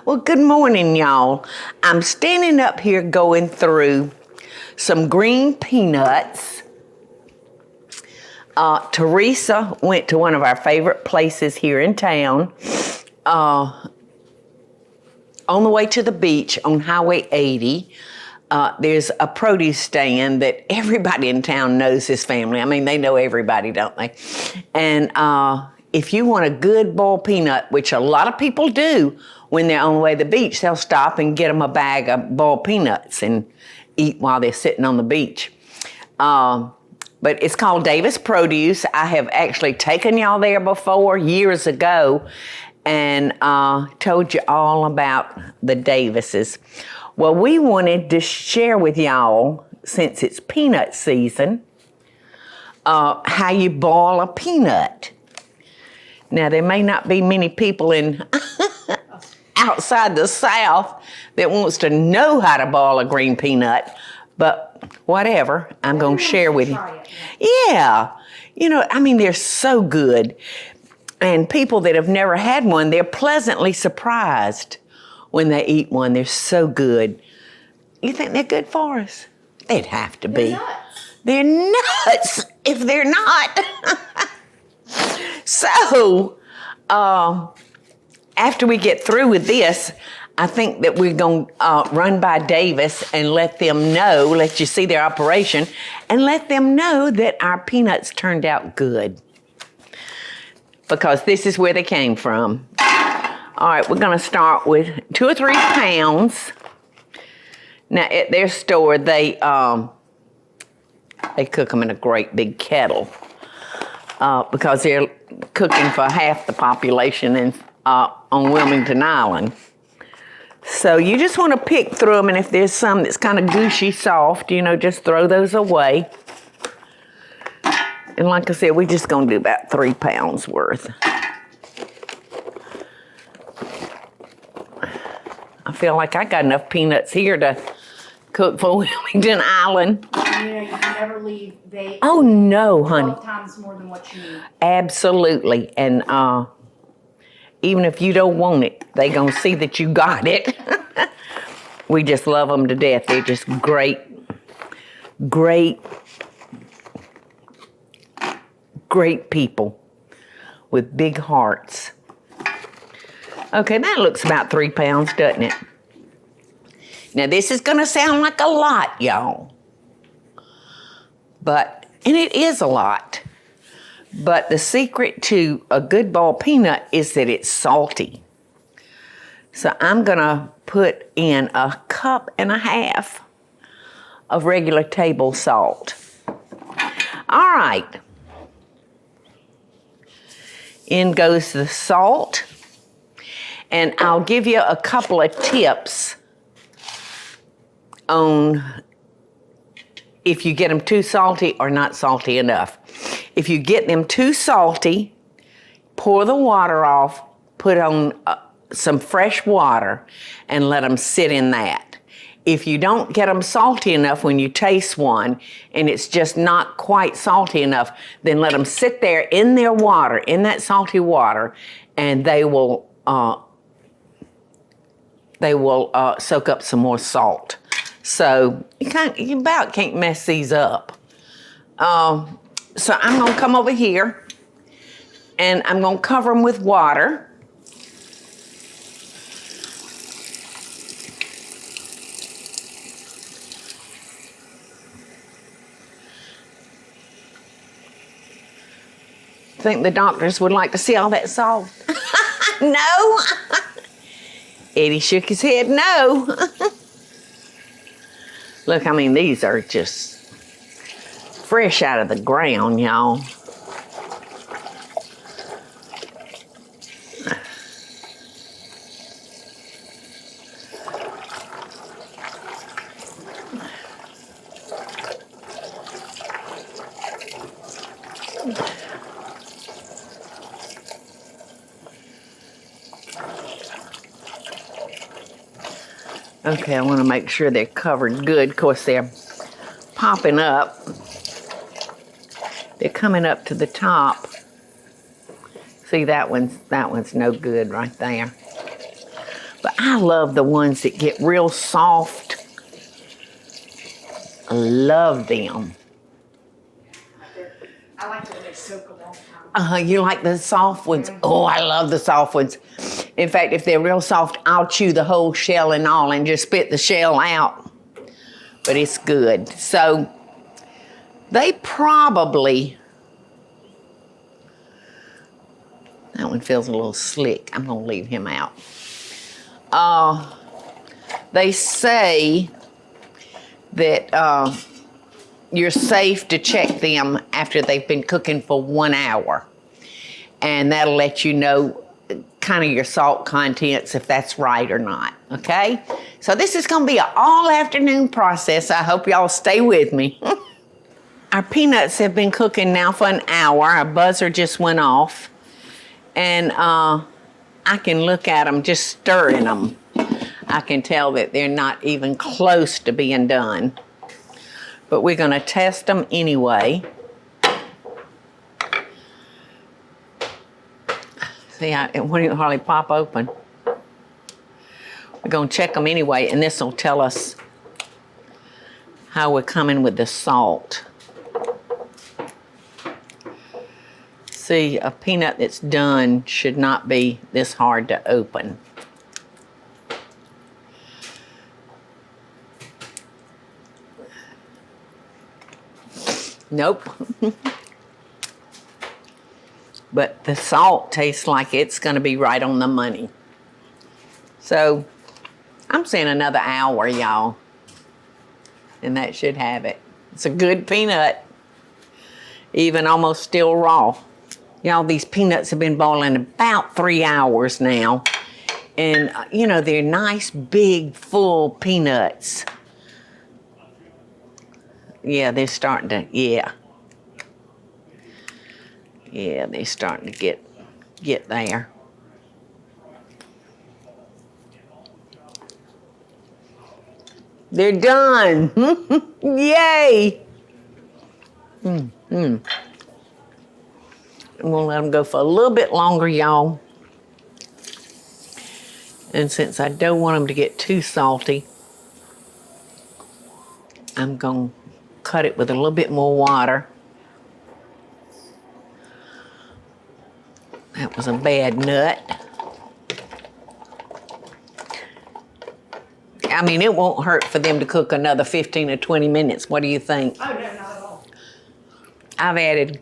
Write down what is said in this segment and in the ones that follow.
Well, good morning, y'all. I'm standing up here going through some green peanuts. Teresa went to one of our favorite places here in town on the way to the beach on Highway 80. There's a produce stand that everybody in town knows his family. I mean, they know everybody, don't they? And if you want a good boiled peanut, which a lot of people do when they're on the way to the beach, they'll stop and get them a bag of boiled peanuts and eat while they're sitting on the beach. But it's called Davis Produce. I have actually taken y'all there before years ago and told you all about the Davises. Well, we wanted to share with y'all, since it's peanut season, how you boil a peanut. Now, there may not be many people in outside the South that wants to know how to boil a green peanut, but whatever, I'm going to share with you. Yeah, you know, I mean, they're so good. And people that have never had one, they're pleasantly surprised when they eat one. They're so good. You think they're good for us? They'd have to be. They're nuts if they're not. So, after we get through with this, I think that we're going to run by Davis and let them know, let you see their operation, and let them know that our peanuts turned out good. Because this is where they came from. All right, we're going to start with 2 or 3 pounds. Now, at their store, they cook them in a great big kettle because they're cooking for half the population on Wilmington Island. So you just want to pick through them, and if there's some that's kind of gushy soft, you know, just throw those away. And like I said, we're just going to do about 3 pounds worth. I feel like I got enough peanuts here to cook for Wilmington Island. You know, you can never leave bake. Oh, no, honey. 12 times more than what you need. Absolutely. And even if you don't want it, they going to see that you got it. We just love them to death. They're just great, great people with big hearts. Okay, that looks about 3 pounds, doesn't it? Now, this is going to sound like a lot, y'all. And it is a lot. But the secret to a good boiled peanut is that it's salty. So I'm going to put in 1.5 cups of regular table salt. All right. In goes the salt. And I'll give you a couple of tips on if you get them too salty or not salty enough. If you get them too salty, pour the water off, put on some fresh water, and let them sit in that. If you don't get them salty enough when you taste one, and it's just not quite salty enough, then let them sit there in their water, in that salty water, and they will soak up some more salt. So you about can't mess these up. So I'm going to come over here and I'm going to cover them with water. Think the doctors would like to see all that salt? No. Eddie shook his head no. Look, I mean, these are just fresh out of the ground, y'all. Okay, I want to make sure they're covered good. Of course, they're popping up. They're coming up to the top. See, that one's no good right there. But I love the ones that get real soft. I love them. I like it when they soak a long time. You like the soft ones? Oh, I love the soft ones. In fact, if they're real soft, I'll chew the whole shell and all and just spit the shell out. But it's good. So they probably, that one feels a little slick. I'm going to leave him out. They say that you're safe to check them after they've been cooking for 1 hour. And that'll let you know kind of your salt contents, if that's right or not, okay? So this is gonna be an all afternoon process. I hope y'all stay with me. Our peanuts have been cooking now for an hour. Our buzzer just went off. And I can look at them just stirring them. I can tell that they're not even close to being done. But we're gonna test them anyway. See, it wouldn't hardly pop open. We're gonna check them anyway, and this will tell us how we're coming with the salt. See, a peanut that's done should not be this hard to open. Nope. But the salt tastes like it's gonna be right on the money. So I'm saying another hour, y'all. And that should have it. It's a good peanut, even almost still raw. Y'all, these peanuts have been boiling about 3 hours now. And you know, they're nice, big, full peanuts. Yeah, they're starting to, yeah, they're starting to get there. They're done. Yay. I'm gonna let them go for a little bit longer, y'all. And since I don't want them to get too salty, I'm gonna cut it with a little bit more water. That was a bad nut. I mean, it won't hurt for them to cook another 15 or 20 minutes. What do you think? Oh, no, not at all. I've added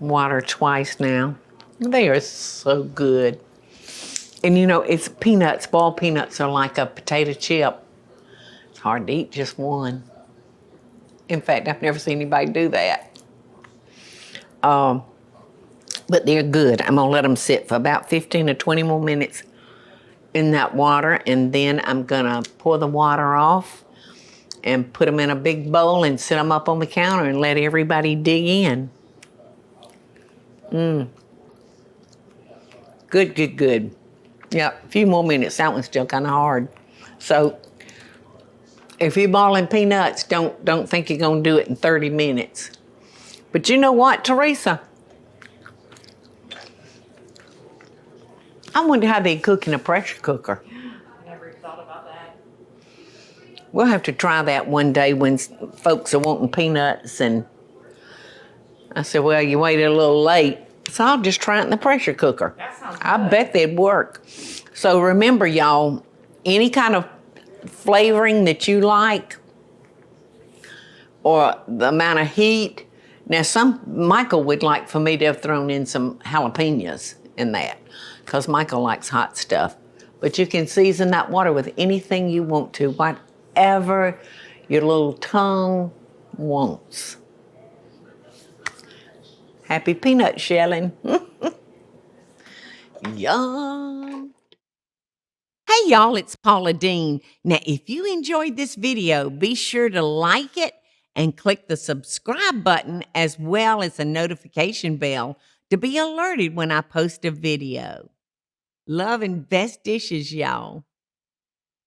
water twice now. They are so good. And you know, it's peanuts. Boiled peanuts are like a potato chip. It's hard to eat just one. In fact, I've never seen anybody do that. But they're good. I'm gonna let them sit for about 15 or 20 more minutes in that water, and then I'm gonna pour the water off and put them in a big bowl and set them up on the counter and let everybody dig in. Good, good, good. Yeah, a few more minutes. That one's still kind of hard. So if you're boiling peanuts, don't think you're gonna do it in 30 minutes. But you know what, Teresa? I wonder how they cook in a pressure cooker. I never even thought about that. We'll have to try that one day when folks are wanting peanuts. And I said, well, you waited a little late, so I'll just try it in the pressure cooker. That sounds good. I bet they'd work. So remember, y'all, any kind of flavoring that you like or the amount of heat. Now, Michael would like for me to have thrown in some jalapenos in that, because Michael likes hot stuff. But you can season that water with anything you want to, whatever your little tongue wants. Happy peanut shelling. Yum. Hey y'all, it's Paula Deen. Now, if you enjoyed this video, be sure to like it and click the subscribe button as well as the notification bell to be alerted when I post a video. Love and best dishes, y'all.